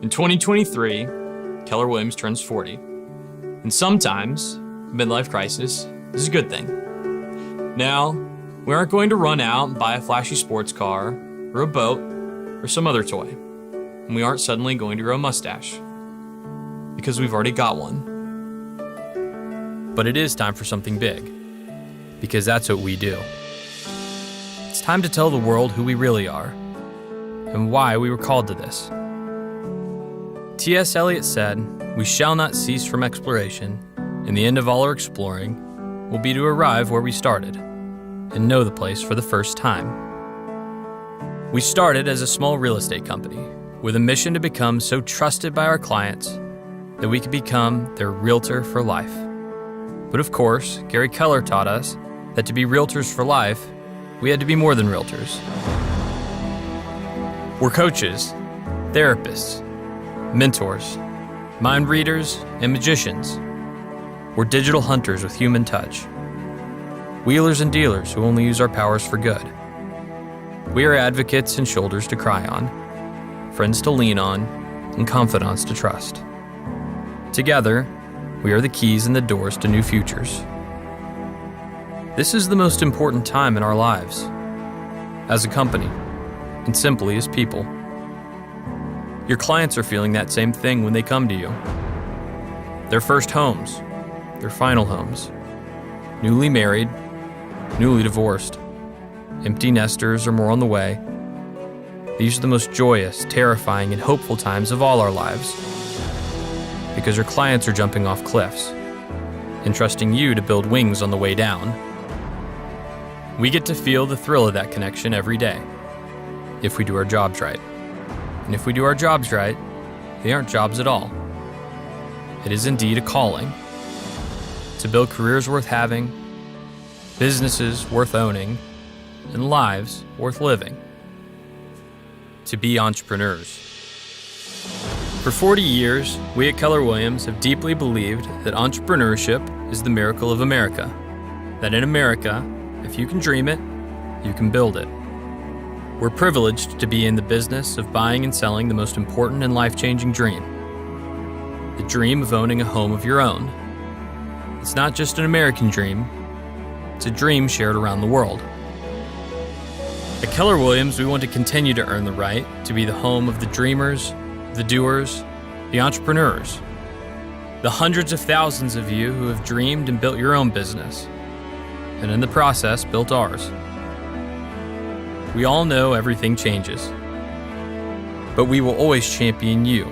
In 2023, Keller Williams turns 40. And sometimes, midlife crisis is a good thing. Now, we aren't going to run out and buy a flashy sports car, or a boat, or some other toy. And we aren't suddenly going to grow a mustache, because we've already got one. But it is time for something big, because that's what we do. It's time to tell the world who we really are, and why we were called to this. T.S. Eliot said, "We shall not cease from exploration, and the end of all our exploring will be to arrive where we started, and know the place for the first time." We started as a small real estate company, with a mission to become so trusted by our clients that we could become their realtor for life. But of course, Gary Keller taught us that to be realtors for life, we had to be more than realtors. We're coaches, therapists, mentors, mind readers, and magicians. We're digital hunters with human touch. Wheelers and dealers who only use our powers for good. We are advocates and shoulders to cry on, friends to lean on, and confidants to trust. Together, we are the keys and the doors to new futures. This is the most important time in our lives, as a company, and simply as people. Your clients are feeling that same thing when they come to you. Their first homes, their final homes, newly married, newly divorced, empty nesters or more on the way. These are the most joyous, terrifying, and hopeful times of all our lives, because your clients are jumping off cliffs and trusting you to build wings on the way down. We get to feel the thrill of that connection every day, if we do our jobs right. And if we do our jobs right, they aren't jobs at all. It is indeed a calling to build careers worth having, businesses worth owning, and lives worth living. To be entrepreneurs. For 40 years, we at Keller Williams have deeply believed that entrepreneurship is the miracle of America. That in America, if you can dream it, you can build it. We're privileged to be in the business of buying and selling the most important and life-changing dream. The dream of owning a home of your own. It's not just an American dream, it's a dream shared around the world. At Keller Williams, we want to continue to earn the right to be the home of the dreamers, the doers, the entrepreneurs, the hundreds of thousands of you who have dreamed and built your own business, and in the process built ours. We all know everything changes, but we will always champion you,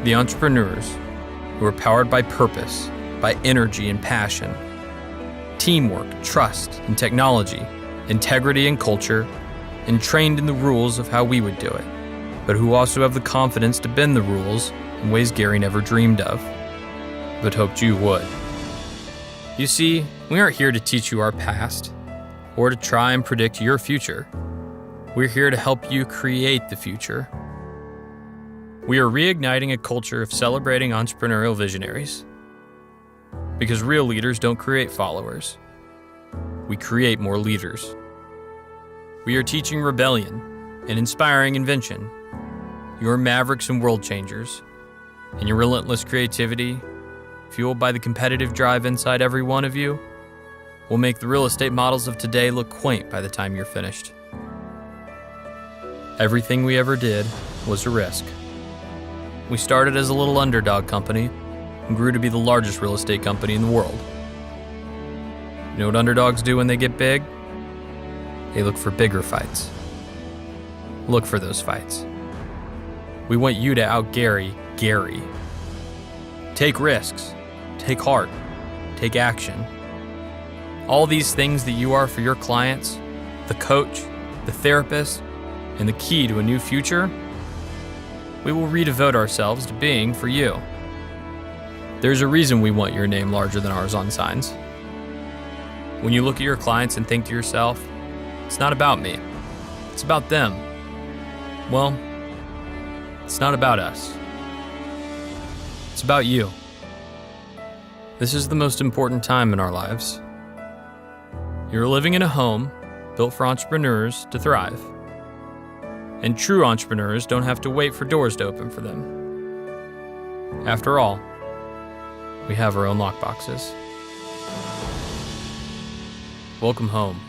the entrepreneurs who are powered by purpose, by energy and passion, teamwork, trust and technology, integrity and culture, and trained in the rules of how we would do it, but who also have the confidence to bend the rules in ways Gary never dreamed of, but hoped you would. You see, we aren't here to teach you our past, or to try and predict your future. We're here to help you create the future. We are reigniting a culture of celebrating entrepreneurial visionaries. Because real leaders don't create followers. We create more leaders. We are teaching rebellion and inspiring invention. Your mavericks and world changers, and your relentless creativity, fueled by the competitive drive inside every one of you, will make the real estate models of today look quaint by the time you're finished. Everything we ever did was a risk. We started as a little underdog company and grew to be the largest real estate company in the world. You know what underdogs do when they get big? They look for bigger fights. Look for those fights. We want you to out-Gary Gary. Take risks. Take heart. Take action. All these things that you are for your clients, the coach, the therapist, and the key to a new future, we will redevote ourselves to being for you. There's a reason we want your name larger than ours on signs. When you look at your clients and think to yourself, it's not about me, it's about them. Well, it's not about us. It's about you. This is the most important time in our lives. You're living in a home built for entrepreneurs to thrive. And true entrepreneurs don't have to wait for doors to open for them. After all, we have our own lockboxes. Welcome home.